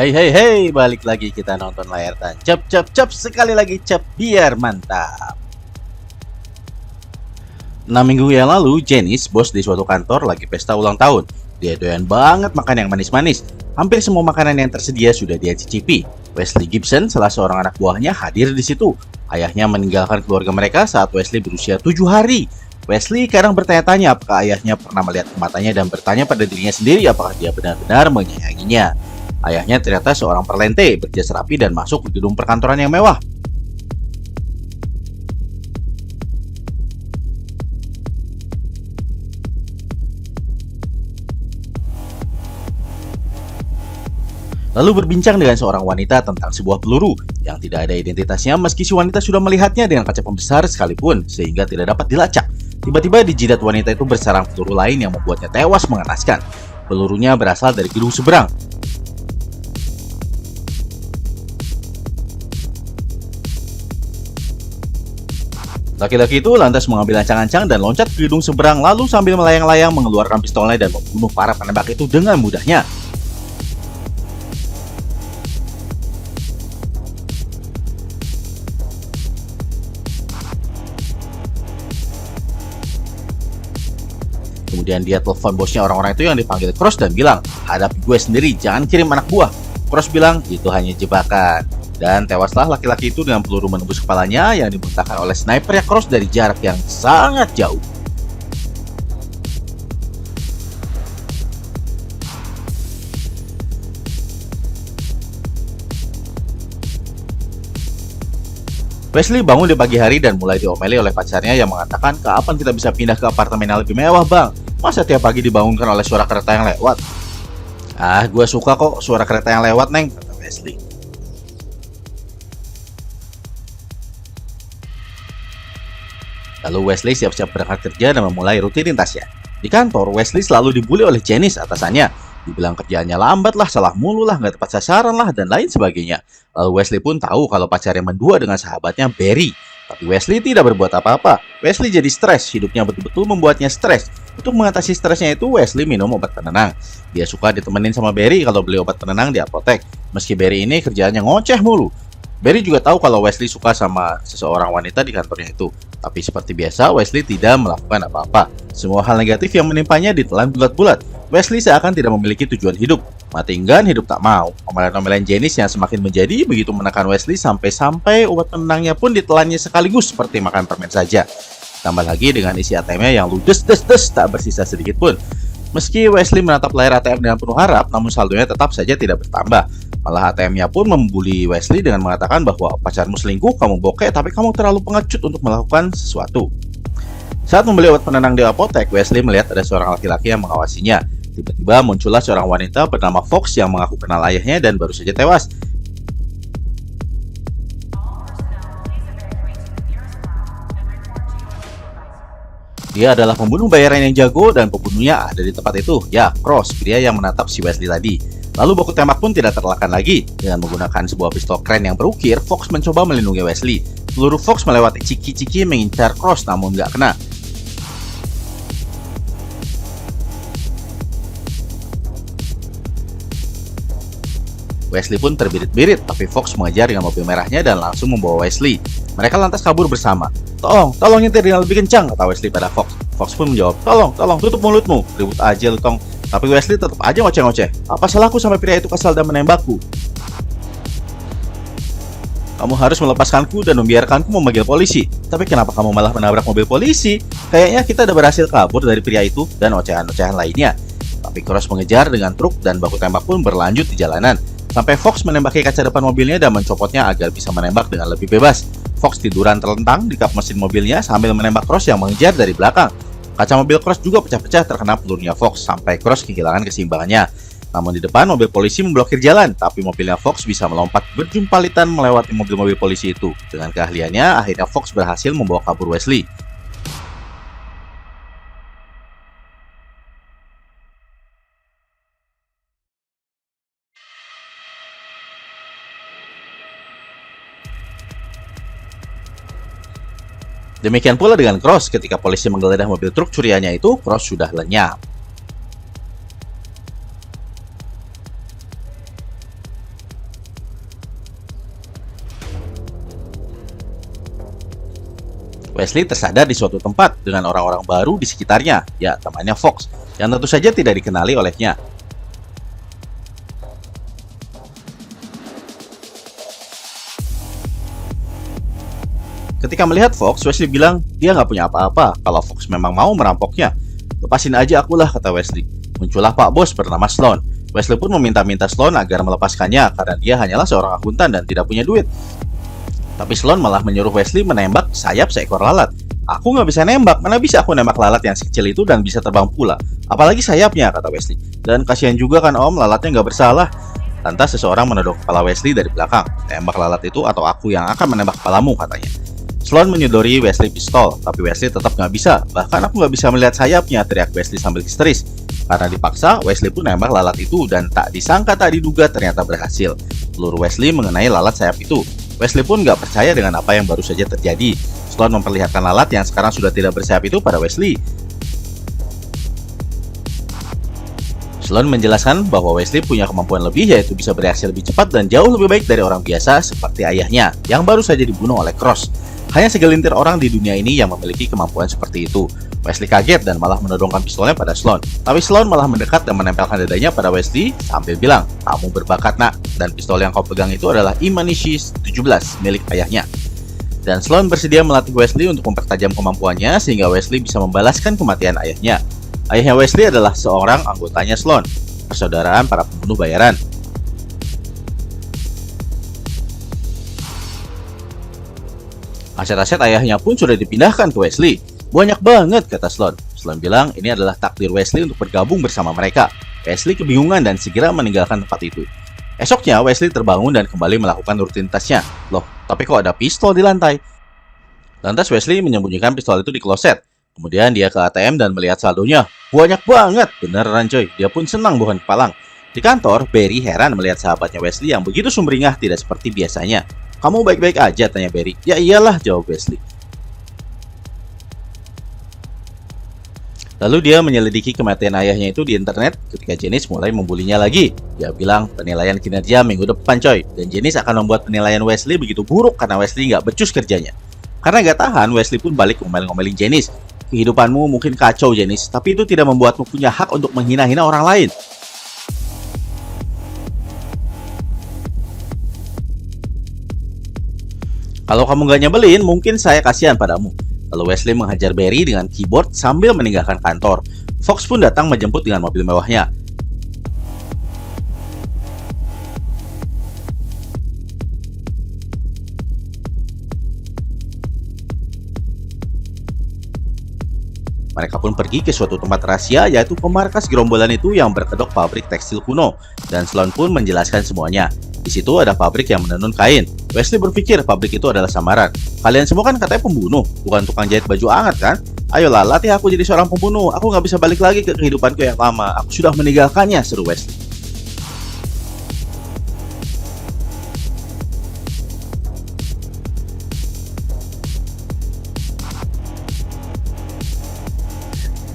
Hey hey hey, balik lagi kita nonton layar tancap, cap cap sekali lagi cap biar mantap. 6 minggu yang lalu, Janice, bos di suatu kantor, lagi pesta ulang tahun. Dia doyan banget makan yang manis-manis. Hampir semua makanan yang tersedia sudah dia cicipi. Wesley Gibson, salah seorang anak buahnya, hadir di situ. Ayahnya meninggalkan keluarga mereka saat Wesley berusia 7 hari. Wesley kadang bertanya-tanya apakah ayahnya pernah melihat ke matanya dan bertanya pada dirinya sendiri apakah dia benar-benar menyayanginya. Ayahnya ternyata seorang perlente, berjas rapi dan masuk ke gedung perkantoran yang mewah. Lalu berbincang dengan seorang wanita tentang sebuah peluru yang tidak ada identitasnya meski si wanita sudah melihatnya dengan kaca pembesar sekalipun sehingga tidak dapat dilacak. Tiba-tiba di jidat wanita itu bersarang peluru lain yang membuatnya tewas mengenaskan. Pelurunya berasal dari gedung seberang. Laki-laki itu lantas mengambil ancang-ancang dan loncat ke gedung seberang lalu sambil melayang-layang mengeluarkan pistolnya dan membunuh para penembak itu dengan mudahnya. Kemudian dia telepon bosnya orang-orang itu yang dipanggil Cross dan bilang, hadapi gue sendiri, jangan kirim anak buah. Cross bilang, itu hanya jebakan. Dan tewaslah laki-laki itu dengan peluru menembus kepalanya yang dimuntahkan oleh sniper Cross dari jarak yang sangat jauh. Wesley bangun di pagi hari dan mulai diomeli oleh pacarnya yang mengatakan, kapan kita bisa pindah ke apartemen yang lebih mewah bang? Masa tiap pagi dibangunkan oleh suara kereta yang lewat? Ah, gue suka kok suara kereta yang lewat neng, kata Wesley. Lalu Wesley siap-siap berangkat kerja dan memulai rutinitasnya. Di kantor, Wesley selalu dibully oleh Janice atasannya. Dibilang kerjaannya lambat lah, salah mulu lah, nggak tepat sasaran lah, dan lain sebagainya. Lalu Wesley pun tahu kalau pacarnya mendua dengan sahabatnya Barry. Tapi Wesley tidak berbuat apa-apa. Wesley jadi stres, hidupnya betul-betul membuatnya stres. Untuk mengatasi stresnya itu, Wesley minum obat penenang. Dia suka ditemenin sama Barry kalau beli obat penenang di apotek. Meski Barry ini kerjaannya ngoceh mulu. Barry juga tahu kalau Wesley suka sama seseorang wanita di kantornya itu. Tapi seperti biasa, Wesley tidak melakukan apa-apa. Semua hal negatif yang menimpanya ditelan bulat-bulat. Wesley seakan tidak memiliki tujuan hidup. Mati enggan, hidup tak mau. Omelan-omelan Janice yang semakin menjadi begitu menekan Wesley sampai-sampai obat penenangnya pun ditelannya sekaligus seperti makan permen saja. Tambah lagi dengan isi ATM-nya yang ludes des tak bersisa sedikit pun. Meski Wesley menatap layar ATM dengan penuh harap, namun saldonya tetap saja tidak bertambah. Malah ATM-nya pun membuli Wesley dengan mengatakan bahwa pacarmu selingkuh, kamu bokeh, tapi kamu terlalu pengecut untuk melakukan sesuatu. Saat membeli obat penenang di apotek, Wesley melihat ada seorang laki-laki yang mengawasinya. Tiba-tiba muncullah seorang wanita bernama Fox yang mengaku kenal ayahnya dan baru saja tewas. Dia adalah pembunuh bayaran yang jago dan pembunuhnya ada di tempat itu. Ya, Cross, pria yang menatap si Wesley tadi. Lalu baku tembak pun tidak terelakkan lagi. Dengan menggunakan sebuah pistol keren yang berukir, Fox mencoba melindungi Wesley. Peluru Fox melewati ciki-ciki mengincar Cross namun nggak kena. Wesley pun terbirit-birit, tapi Fox mengejar dengan mobil merahnya dan langsung membawa Wesley. Mereka lantas kabur bersama. Tolong nyetir dengan lebih kencang, kata Wesley pada Fox. Fox pun menjawab, tolong, tutup mulutmu. Ribut aja lu tong. Tapi Wesley tetap aja ngoceh-ngoceh. Apa salahku sampai pria itu kesal dan menembakku? Kamu harus melepaskanku dan membiarkanku memanggil polisi. Tapi kenapa kamu malah menabrak mobil polisi? Kayaknya kita udah berhasil kabur dari pria itu dan ocehan-ocehan lainnya. Tapi Cross mengejar dengan truk dan baku tembak pun berlanjut di jalanan. Sampai Fox menembaki kaca depan mobilnya dan mencopotnya agar bisa menembak dengan lebih bebas. Fox tiduran terlentang di kap mesin mobilnya sambil menembak Cross yang mengejar dari belakang. Kaca mobil Cross juga pecah-pecah terkena pelurunya Fox sampai Cross kehilangan keseimbangannya. Namun di depan mobil polisi memblokir jalan, tapi mobilnya Fox bisa melompat berjumpalitan melewati mobil-mobil polisi itu. Dengan keahliannya, akhirnya Fox berhasil membawa kabur Wesley. Demikian pula dengan Cross, ketika polisi menggeledah mobil truk curiannya itu, Cross sudah lenyap. Wesley tersadar di suatu tempat dengan orang-orang baru di sekitarnya, ya temannya Fox, yang tentu saja tidak dikenali olehnya. Ketika melihat Fox, Wesley bilang dia nggak punya apa-apa kalau Fox memang mau merampoknya. Lepasin aja akulah, kata Wesley. Muncullah Pak Bos bernama Sloan. Wesley pun meminta-minta Sloan agar melepaskannya karena dia hanyalah seorang akuntan dan tidak punya duit. Tapi Sloan malah menyuruh Wesley menembak sayap seekor lalat. Aku nggak bisa nembak, mana bisa aku nembak lalat yang sekecil itu dan bisa terbang pula. Apalagi sayapnya, kata Wesley. Dan kasihan juga kan om, lalatnya nggak bersalah. Lantas seseorang menodong kepala Wesley dari belakang. Tembak lalat itu atau aku yang akan menembak kepalamu, katanya. Sloan menyodori Wesley pistol, tapi Wesley tetap nggak bisa. Bahkan aku nggak bisa melihat sayapnya, teriak Wesley sambil histeris. Karena dipaksa, Wesley pun nembak lalat itu dan tak disangka tak diduga ternyata berhasil. Peluru Wesley mengenai lalat sayap itu. Wesley pun nggak percaya dengan apa yang baru saja terjadi. Sloan memperlihatkan lalat yang sekarang sudah tidak bersayap itu pada Wesley. Sloan menjelaskan bahwa Wesley punya kemampuan lebih, yaitu bisa bereaksi lebih cepat dan jauh lebih baik dari orang biasa seperti ayahnya yang baru saja dibunuh oleh Cross. Hanya segelintir orang di dunia ini yang memiliki kemampuan seperti itu. Wesley kaget dan malah menodongkan pistolnya pada Sloan. Tapi Sloan malah mendekat dan menempelkan dadanya pada Wesley sambil bilang, "Kamu berbakat nak, dan pistol yang kau pegang itu adalah Imanishi 17 milik ayahnya." Dan Sloan bersedia melatih Wesley untuk mempertajam kemampuannya sehingga Wesley bisa membalaskan kematian ayahnya. Ayahnya Wesley adalah seorang anggotanya Sloan, persaudaraan para pembunuh bayaran. Aset-aset ayahnya pun sudah dipindahkan ke Wesley. Banyak banget, kata Sloan. Sloan bilang ini adalah takdir Wesley untuk bergabung bersama mereka. Wesley kebingungan dan segera meninggalkan tempat itu. Esoknya, Wesley terbangun dan kembali melakukan rutinitasnya. Loh, tapi kok ada pistol di lantai? Lantas Wesley menyembunyikan pistol itu di kloset. Kemudian dia ke ATM dan melihat saldonya. Banyak banget, beneran coy. Dia pun senang bukan kepalang. Di kantor, Barry heran melihat sahabatnya Wesley yang begitu sumringah tidak seperti biasanya. Kamu baik-baik aja, tanya Barry. Ya iyalah, jawab Wesley. Lalu dia menyelidiki kematian ayahnya itu di internet ketika Janice mulai membulinya lagi. Dia bilang penilaian kinerja minggu depan coy. Dan Janice akan membuat penilaian Wesley begitu buruk karena Wesley nggak becus kerjanya. Karena nggak tahan, Wesley pun balik ngomel-ngomelin Janice. Kehidupanmu mungkin kacau Janice, tapi itu tidak membuatmu punya hak untuk menghina-hina orang lain. Kalau kamu gak nyebelin, mungkin saya kasihan padamu. Lalu Wesley menghajar Barry dengan keyboard sambil meninggalkan kantor. Fox pun datang menjemput dengan mobil mewahnya. Mereka pun pergi ke suatu tempat rahasia, yaitu ke markas gerombolan itu yang berkedok pabrik tekstil kuno. Dan Sloan pun menjelaskan semuanya. Di situ ada pabrik yang menenun kain. Wesley berpikir pabrik itu adalah samaran. Kalian semua kan katanya pembunuh, bukan tukang jahit baju hangat kan? Ayolah, latih aku jadi seorang pembunuh. Aku nggak bisa balik lagi ke kehidupanku yang lama. Aku sudah meninggalkannya, seru Wesley.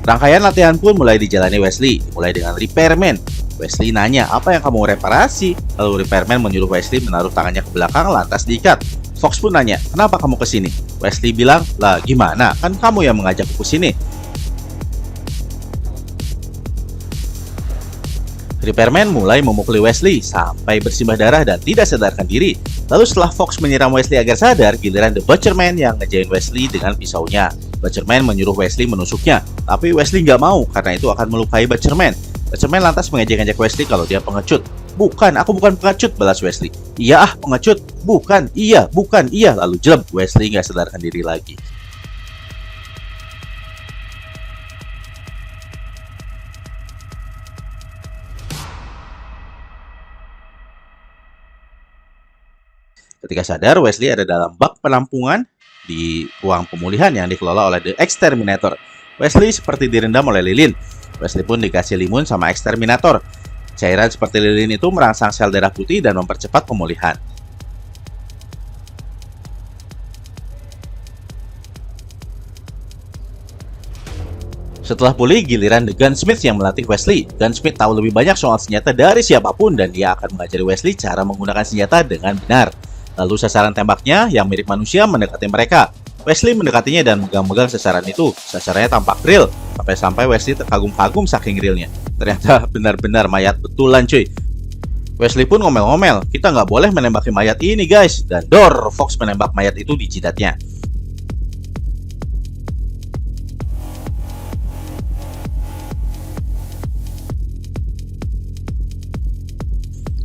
Rangkaian latihan pun mulai dijalani Wesley, mulai dengan repairman. Wesley nanya, apa yang kamu reparasi? Lalu repairman menyuruh Wesley menaruh tangannya ke belakang lantas diikat. Fox pun nanya, kenapa kamu kesini? Wesley bilang, lah gimana? Kan kamu yang mengajakku kesini. Repairman mulai memukuli Wesley sampai bersimbah darah dan tidak sadarkan diri. Lalu setelah Fox menyiram Wesley agar sadar, giliran The Butcherman yang ngejain Wesley dengan pisaunya. Butcherman menyuruh Wesley menusuknya, tapi Wesley nggak mau karena itu akan melukai Butcherman. Butcherman lantas mengejek-ngejek Wesley kalau dia pengecut. Bukan, aku bukan pengecut, balas Wesley. Iya pengecut. Bukan, iya, bukan, iya. Lalu jelek, Wesley nggak sadarkan diri lagi. Ketika sadar, Wesley ada dalam bak penampungan di ruang pemulihan yang dikelola oleh The Exterminator. Wesley seperti direndam oleh lilin. Wesley pun dikasih limun sama Exterminator. Cairan seperti lilin itu merangsang sel darah putih dan mempercepat pemulihan. Setelah pulih, giliran The Gunsmith yang melatih Wesley. Gunsmith tahu lebih banyak soal senjata dari siapapun dan dia akan mengajari Wesley cara menggunakan senjata dengan benar. Lalu sasaran tembaknya yang mirip manusia mendekati mereka. Wesley mendekatinya dan megang-megang sasaran itu. Sasarannya tampak real, sampai-sampai Wesley terkagum-kagum saking realnya. Ternyata benar-benar mayat betulan cuy. Wesley pun ngomel-ngomel, kita nggak boleh menembaki mayat ini guys. Dan Fox menembak mayat itu di jidatnya.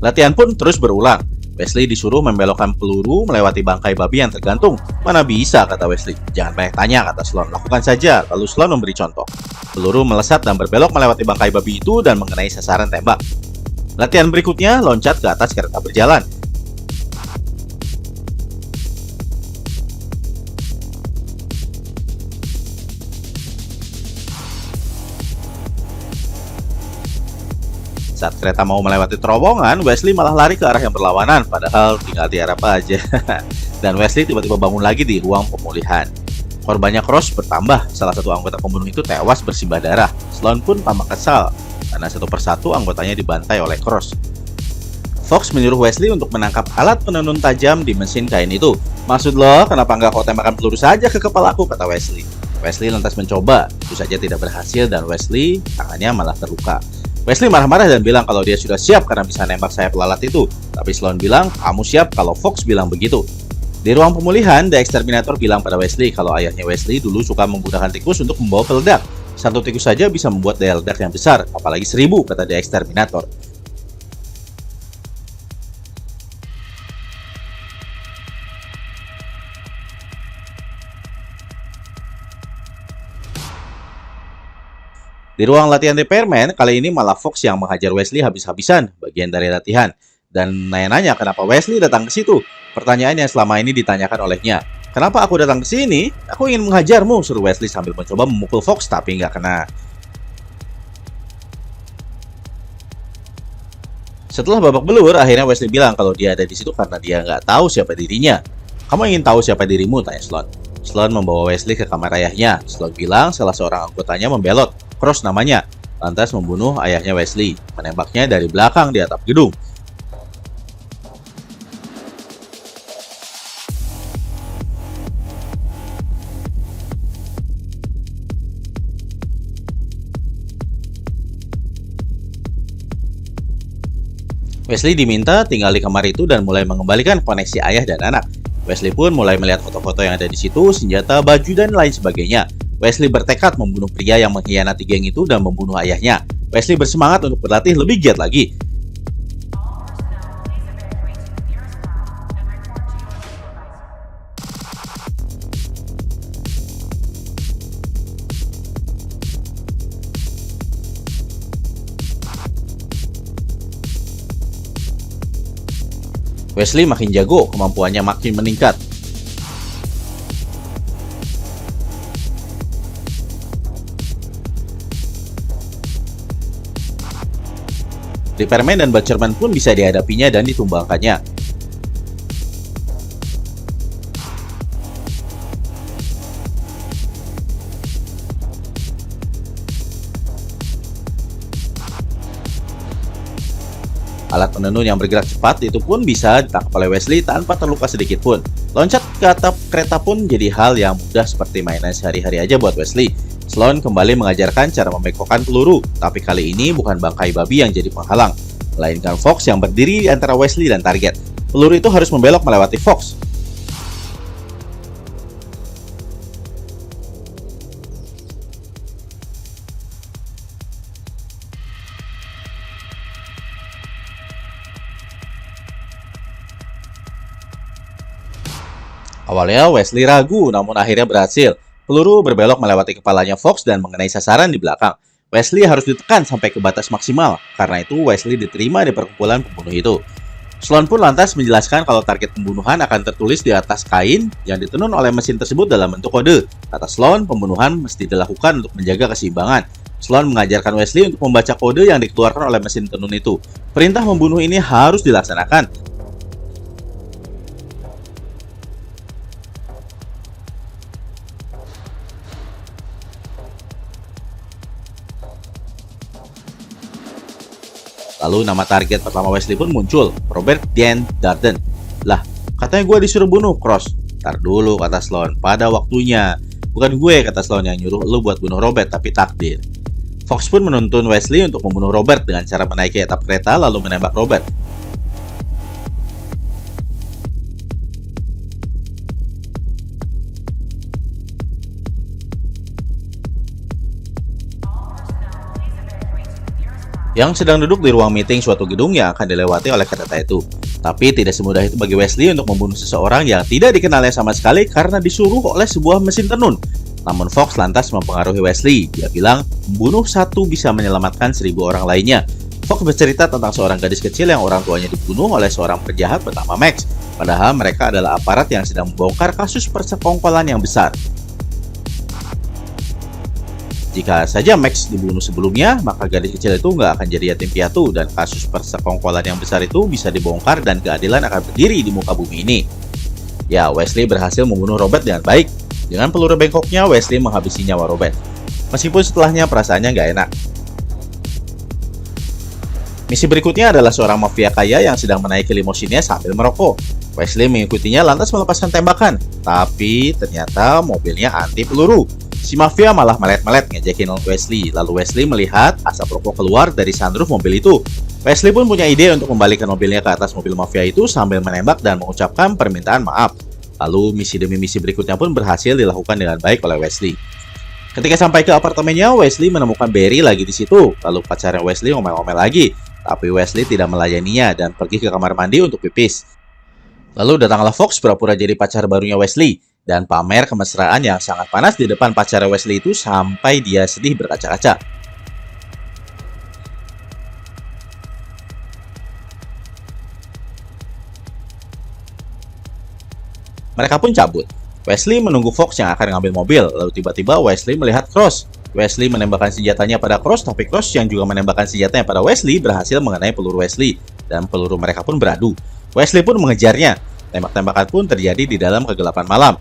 Latihan pun terus berulang. Wesley disuruh membelokkan peluru melewati bangkai babi yang tergantung. Mana bisa, kata Wesley. Jangan banyak tanya, kata Sloan. Lakukan saja, lalu Sloan memberi contoh. Peluru melesat dan berbelok melewati bangkai babi itu dan mengenai sasaran tembak. Latihan berikutnya, loncat ke atas kereta berjalan. Saat kereta mau melewati terowongan, Wesley malah lari ke arah yang berlawanan, padahal tinggal diarah aja. Dan Wesley tiba-tiba bangun lagi di ruang pemulihan. Korbannya Cross bertambah, salah satu anggota pembunuh itu tewas bersimbah darah. Sloan pun tampak kesal, karena satu persatu anggotanya dibantai oleh Cross. Fox menyuruh Wesley untuk menangkap alat penenun tajam di mesin kain itu. Maksud lo, kenapa nggak kau tembakan peluru saja ke kepalaku, kata Wesley. Wesley lantas mencoba, itu saja tidak berhasil dan Wesley tangannya malah terluka. Wesley marah-marah dan bilang kalau dia sudah siap karena bisa nembak sayap lalat itu. Tapi Sloan bilang, kamu siap kalau Fox bilang begitu. Di ruang pemulihan, The Exterminator bilang pada Wesley kalau ayahnya Wesley dulu suka menggunakan tikus untuk membawa peledak. Satu tikus saja bisa membuat daya ledak yang besar, apalagi 1000, kata The Exterminator. Di ruang latihan Department, kali ini malah Fox yang menghajar Wesley habis-habisan, bagian dari latihan. Dan nanya-nanya kenapa Wesley datang ke situ. Pertanyaan yang selama ini ditanyakan olehnya. Kenapa aku datang ke sini? Aku ingin menghajarmu, suruh Wesley sambil mencoba memukul Fox, tapi nggak kena. Setelah babak belur, akhirnya Wesley bilang kalau dia ada di situ karena dia nggak tahu siapa dirinya. Kamu ingin tahu siapa dirimu? Tanya Sloan. Sloan membawa Wesley ke kamar ayahnya. Sloan bilang salah seorang anggotanya membelot. Cross namanya, lantas membunuh ayahnya Wesley, menembaknya dari belakang di atap gedung. Wesley diminta tinggal di kamar itu dan mulai mengembalikan koneksi ayah dan anak. Wesley pun mulai melihat foto-foto yang ada di situ, senjata, baju, dan lain sebagainya. Wesley bertekad membunuh pria yang mengkhianati geng itu dan membunuh ayahnya. Wesley bersemangat untuk berlatih lebih giat lagi. Wesley makin jago, kemampuannya makin meningkat. Repairman dan Butcherman pun bisa dihadapinya dan ditumbangkannya. Alat penenun yang bergerak cepat itu pun bisa ditangkap oleh Wesley tanpa terluka sedikit pun. Loncat ke atap kereta pun jadi hal yang mudah seperti mainan sehari-hari aja buat Wesley. Sloan kembali mengajarkan cara membengkokkan peluru, tapi kali ini bukan bangkai babi yang jadi penghalang, melainkan Fox yang berdiri di antara Wesley dan target. Peluru itu harus membelok melewati Fox. Awalnya Wesley ragu, namun akhirnya berhasil. Peluru berbelok melewati kepalanya Fox dan mengenai sasaran di belakang. Wesley harus ditekan sampai ke batas maksimal, karena itu Wesley diterima di perkumpulan pembunuh itu. Sloan pun lantas menjelaskan kalau target pembunuhan akan tertulis di atas kain yang ditenun oleh mesin tersebut dalam bentuk kode. Kata Sloan, pembunuhan mesti dilakukan untuk menjaga keseimbangan. Sloan mengajarkan Wesley untuk membaca kode yang dikeluarkan oleh mesin tenun itu. Perintah membunuh ini harus dilaksanakan. Lalu nama target pertama Wesley pun muncul, Robert Dean Darden. Lah, katanya gue disuruh bunuh Cross. "Ntar dulu," kata Sloan, "pada waktunya. Bukan gue," kata Sloan, "yang nyuruh lu buat bunuh Robert, tapi takdir." Fox pun menuntun Wesley untuk membunuh Robert dengan cara menaiki atap kereta lalu menembak Robert. Yang sedang duduk di ruang meeting suatu gedung yang akan dilewati oleh kereta itu. Tapi tidak semudah itu bagi Wesley untuk membunuh seseorang yang tidak dikenalnya sama sekali karena disuruh oleh sebuah mesin tenun. Namun Fox lantas mempengaruhi Wesley. Dia bilang, membunuh satu bisa menyelamatkan 1000 orang lainnya. Fox bercerita tentang seorang gadis kecil yang orang tuanya dibunuh oleh seorang penjahat bernama Max. Padahal mereka adalah aparat yang sedang membongkar kasus persekongkolan yang besar. Jika saja Max dibunuh sebelumnya, maka gadis kecil itu nggak akan jadi yatim piatu dan kasus persekongkolan yang besar itu bisa dibongkar dan keadilan akan berdiri di muka bumi ini. Ya, Wesley berhasil membunuh Robert dengan baik. Dengan peluru bengkoknya, Wesley menghabisi nyawa Robert. Meskipun setelahnya perasaannya nggak enak. Misi berikutnya adalah seorang mafia kaya yang sedang menaiki limusinnya sambil merokok. Wesley mengikutinya lantas melepaskan tembakan, tapi ternyata mobilnya anti peluru. Si mafia malah melet-melet ngejekin Wesley. Lalu Wesley melihat asap rokok keluar dari sunroof mobil itu. Wesley pun punya ide untuk membalikan mobilnya ke atas mobil mafia itu sambil menembak dan mengucapkan permintaan maaf. Lalu misi demi misi berikutnya pun berhasil dilakukan dengan baik oleh Wesley. Ketika sampai ke apartemennya, Wesley menemukan Barry lagi di situ. Lalu pacarnya Wesley ngomel-ngomel lagi. Tapi Wesley tidak melayaninya dan pergi ke kamar mandi untuk pipis. Lalu datanglah Fox pura-pura jadi pacar barunya Wesley dan pamer kemesraan yang sangat panas di depan pacar Wesley itu sampai dia sedih berkaca-kaca. Mereka pun cabut. Wesley menunggu Fox yang akan ngambil mobil, lalu tiba-tiba Wesley melihat Cross. Wesley menembakkan senjatanya pada Cross, tapi Cross yang juga menembakkan senjatanya pada Wesley berhasil mengenai peluru Wesley, dan peluru mereka pun beradu. Wesley pun mengejarnya. Tembak-tembakan pun terjadi di dalam kegelapan malam.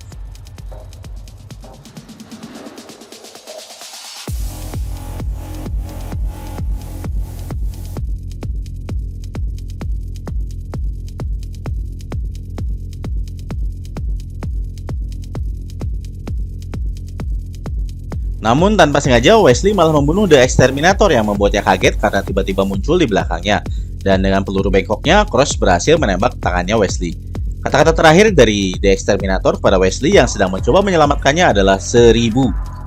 Namun tanpa sengaja Wesley malah membunuh The Exterminator yang membuatnya kaget karena tiba-tiba muncul di belakangnya. Dan dengan peluru bengkoknya, Cross berhasil menembak tangannya Wesley. Kata-kata terakhir dari The Exterminator pada Wesley yang sedang mencoba menyelamatkannya adalah 1000.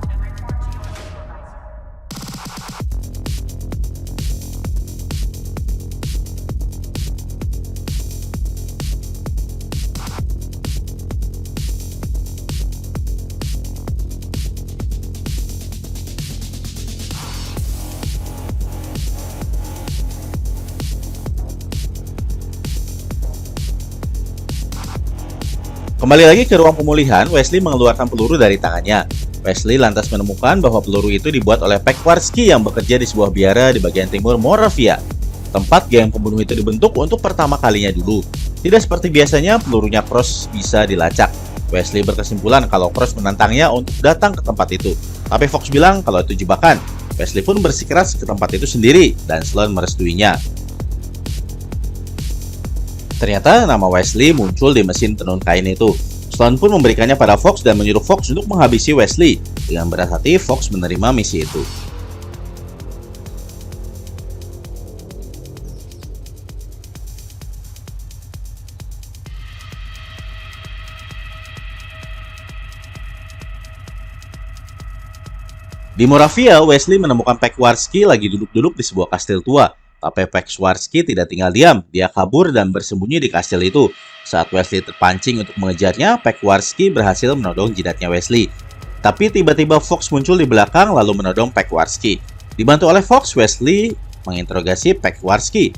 Kembali lagi ke ruang pemulihan, Wesley mengeluarkan peluru dari tangannya. Wesley lantas menemukan bahwa peluru itu dibuat oleh Peckwarsky yang bekerja di sebuah biara di bagian timur Moravia. Tempat geng pembunuh itu dibentuk untuk pertama kalinya dulu. Tidak seperti biasanya, pelurunya Cross bisa dilacak. Wesley berkesimpulan kalau Cross menantangnya untuk datang ke tempat itu. Tapi Fox bilang kalau itu jebakan. Wesley pun bersikeras ke tempat itu sendiri, dan Sloan merestuinya. Ternyata nama Wesley muncul di mesin tenun kain itu. Sloan pun memberikannya pada Fox dan menyuruh Fox untuk menghabisi Wesley. Dengan berat hati, Fox menerima misi itu. Di Moravia, Wesley menemukan Peckwarsky lagi duduk-duduk di sebuah kastil tua. Tapi Peckwarsky tidak tinggal diam, dia kabur dan bersembunyi di kastil itu. Saat Wesley terpancing untuk mengejarnya, Peckwarsky berhasil menodong jidatnya Wesley. Tapi tiba-tiba Fox muncul di belakang lalu menodong Peckwarsky. Dibantu oleh Fox, Wesley menginterogasi Peckwarsky.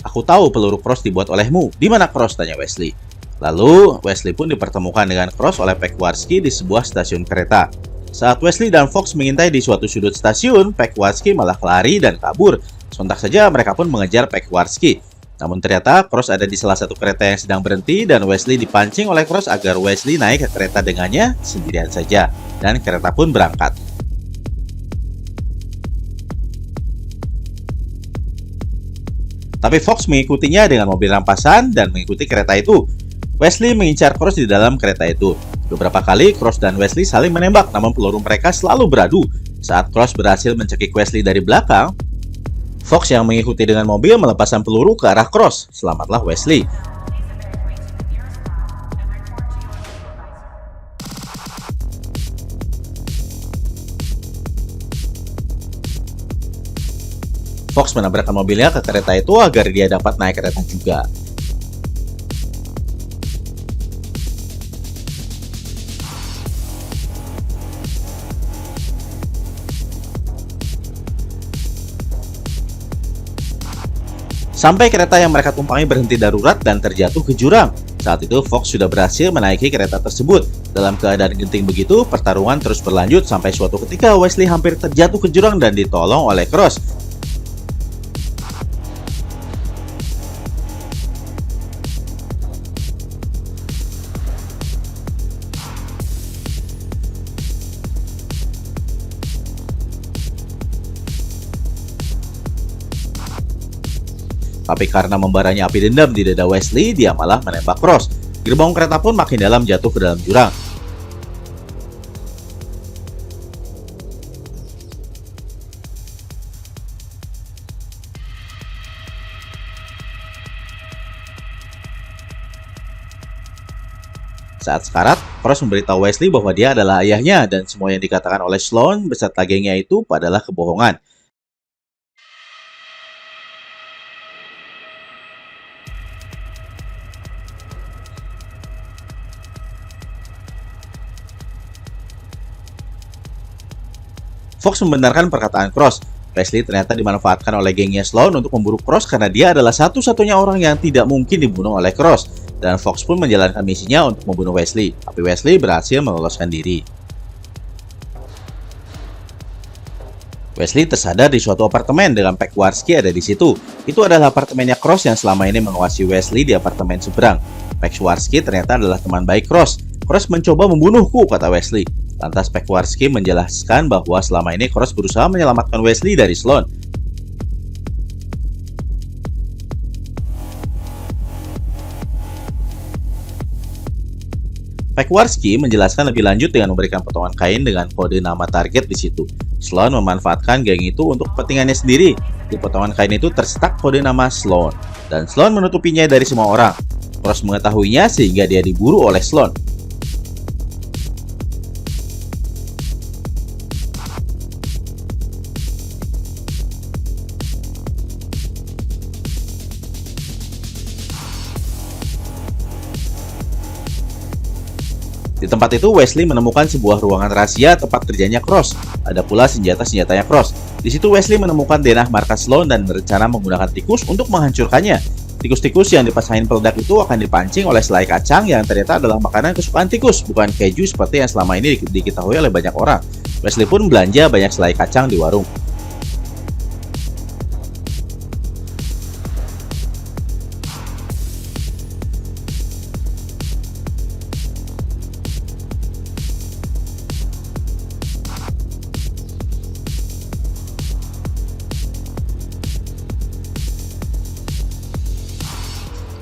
"Aku tahu peluru Cross dibuat olehmu. Di mana Cross?" tanya Wesley. Lalu, Wesley pun dipertemukan dengan Cross oleh Peckwarsky di sebuah stasiun kereta. Saat Wesley dan Fox mengintai di suatu sudut stasiun, Peckwarsky malah lari dan kabur. Sontak saja mereka pun mengejar Peckwarsky. Namun ternyata Cross ada di salah satu kereta yang sedang berhenti dan Wesley dipancing oleh Cross agar Wesley naik ke kereta dengannya sendirian saja. Dan kereta pun berangkat. Tapi Fox mengikutinya dengan mobil rampasan dan mengikuti kereta itu. Wesley mengincar Cross di dalam kereta itu. Beberapa kali Cross dan Wesley saling menembak, namun peluru mereka selalu beradu. Saat Cross berhasil mencekik Wesley dari belakang, Fox yang mengikuti dengan mobil melepaskan peluru ke arah Cross. Selamatlah Wesley. Fox menabrakkan mobilnya ke kereta itu agar dia dapat naik kereta juga. Sampai kereta yang mereka tumpangi berhenti darurat dan terjatuh ke jurang. Saat itu Fox sudah berhasil menaiki kereta tersebut. Dalam keadaan genting begitu, pertarungan terus berlanjut sampai suatu ketika Wesley hampir terjatuh ke jurang dan ditolong oleh Cross. Tapi karena membaranya api dendam di dada Wesley, dia malah menembak Cross. Gerbong kereta pun makin dalam jatuh ke dalam jurang. Saat sekarat, Cross memberitahu Wesley bahwa dia adalah ayahnya dan semua yang dikatakan oleh Sloan beserta gengnya itu adalah kebohongan. Fox membenarkan perkataan Cross. Wesley ternyata dimanfaatkan oleh gengnya Sloan untuk memburu Cross karena dia adalah satu-satunya orang yang tidak mungkin dibunuh oleh Cross. Dan Fox pun menjalankan misinya untuk membunuh Wesley. Tapi Wesley berhasil meloloskan diri. Wesley tersadar di suatu apartemen dengan Peckwarski ada di situ. Itu adalah apartemennya Cross yang selama ini mengawasi Wesley di apartemen seberang. Peckwarski ternyata adalah teman baik Cross. Cross mencoba membunuhku, kata Wesley. Lantas Peckwarski menjelaskan bahwa selama ini Cross berusaha menyelamatkan Wesley dari Sloan. Peckwarski menjelaskan lebih lanjut dengan memberikan potongan kain dengan kode nama target di situ. Sloan memanfaatkan geng itu untuk kepentingannya sendiri. Di potongan kain itu tersetak kode nama Sloan, dan Sloan menutupinya dari semua orang. Cross mengetahuinya sehingga dia diburu oleh Sloan. Di tempat itu, Wesley menemukan sebuah ruangan rahasia tempat kerjanya Cross. Ada pula senjata-senjatanya Cross. Di situ Wesley menemukan denah markas Sloan dan berencana menggunakan tikus untuk menghancurkannya. Tikus-tikus yang dipasangin peledak itu akan dipancing oleh selai kacang yang ternyata adalah makanan kesukaan tikus, bukan keju seperti yang selama ini diketahui oleh banyak orang. Wesley pun belanja banyak selai kacang di warung.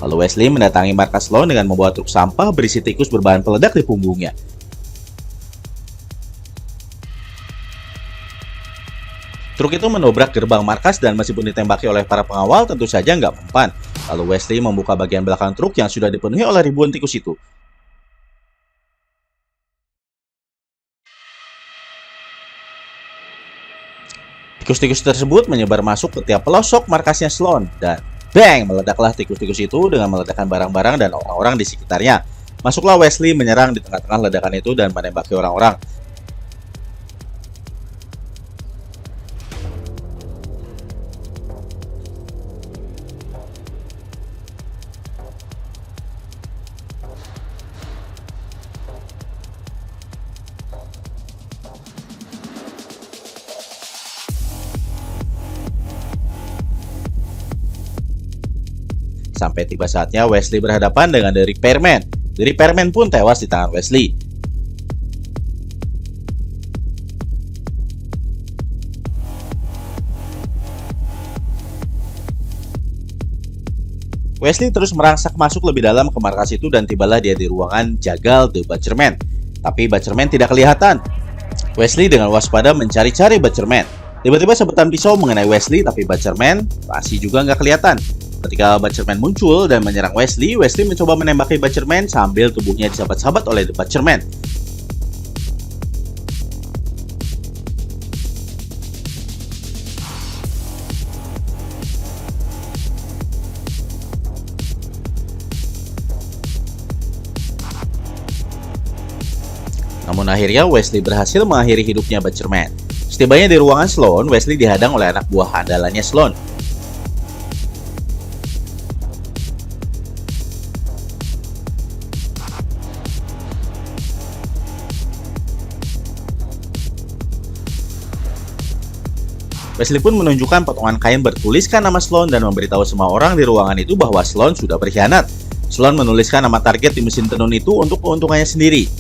Lalu Wesley mendatangi markas Sloan dengan membawa truk sampah berisi tikus berbahan peledak di punggungnya. Truk itu menobrak gerbang markas dan meskipun ditembaki oleh para pengawal tentu saja nggak mempan. Lalu Wesley membuka bagian belakang truk yang sudah dipenuhi oleh ribuan tikus itu. Tikus-tikus tersebut menyebar masuk ke tiap pelosok markasnya Sloan dan bang! Meledaklah tikus-tikus itu dengan meledakkan barang-barang dan orang-orang di sekitarnya. Masuklah Wesley menyerang di tengah-tengah ledakan itu dan menembaki orang-orang. Sampai tiba saatnya Wesley berhadapan dengan The Repairman. The Repairman pun tewas di tangan Wesley. Wesley terus merangsak masuk lebih dalam ke markas itu dan tibalah dia di ruangan jagal The Butcherman. Tapi Butcherman tidak kelihatan. Wesley dengan waspada mencari-cari Butcherman. Tiba-tiba sabetan pisau mengenai Wesley, tapi Butcherman masih juga nggak kelihatan. Ketika Butcherman muncul dan menyerang Wesley, Wesley mencoba menembaki Butcherman sambil tubuhnya disabat-sabat oleh The Butcherman. Namun akhirnya Wesley berhasil mengakhiri hidupnya Butcherman. Setibanya di ruangan Sloan, Wesley dihadang oleh anak buah andalannya Sloan. Wesley pun menunjukkan potongan kain bertuliskan nama Sloan dan memberitahu semua orang di ruangan itu bahwa Sloan sudah berkhianat. Sloan menuliskan nama target di mesin tenun itu untuk keuntungannya sendiri.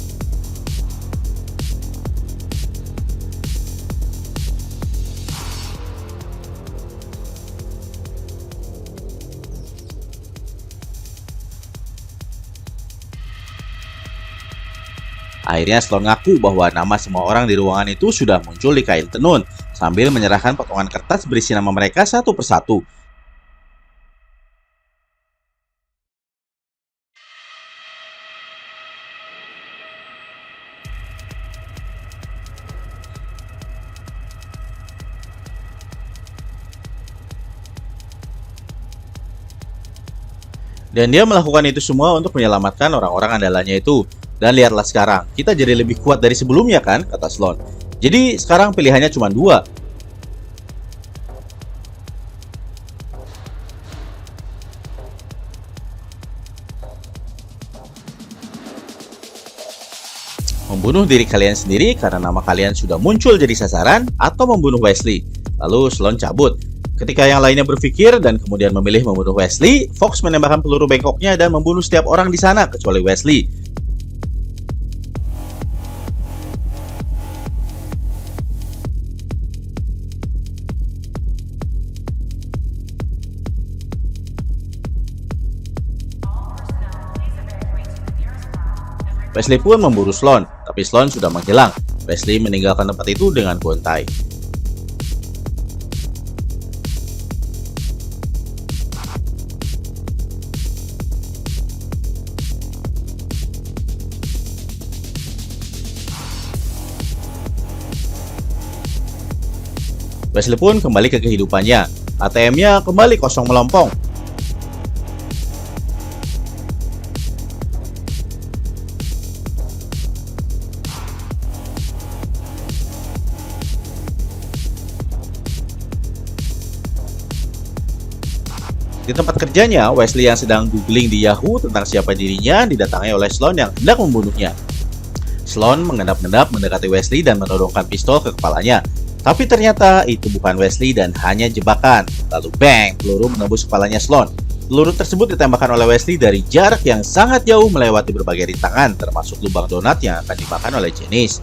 Akhirnya Sloan ngaku bahwa nama semua orang di ruangan itu sudah muncul di kain tenun, sambil menyerahkan potongan kertas berisi nama mereka satu persatu. Dan dia melakukan itu semua untuk menyelamatkan orang-orang andalannya itu. Dan lihatlah sekarang, kita jadi lebih kuat dari sebelumnya kan, kata Sloan. Jadi sekarang pilihannya cuma dua. Membunuh diri kalian sendiri karena nama kalian sudah muncul jadi sasaran, atau membunuh Wesley. Lalu Sloan cabut. Ketika yang lainnya berpikir dan kemudian memilih membunuh Wesley, Fox menembakkan peluru bengkoknya dan membunuh setiap orang di sana kecuali Wesley. Wesley pun memburu Sloan, tapi Sloan sudah menghilang. Wesley meninggalkan tempat itu dengan gontai. Wesley pun kembali ke kehidupannya. ATM-nya kembali kosong melompong. Di tempat kerjanya, Wesley yang sedang googling di Yahoo tentang siapa dirinya didatangi oleh Sloan yang hendak membunuhnya. Sloan mengendap-endap mendekati Wesley dan menodongkan pistol ke kepalanya. Tapi ternyata itu bukan Wesley dan hanya jebakan. Lalu bang, peluru menembus kepalanya Sloan. Peluru tersebut ditembakkan oleh Wesley dari jarak yang sangat jauh melewati berbagai rintangan, termasuk lubang donat yang akan dimakan oleh Janice.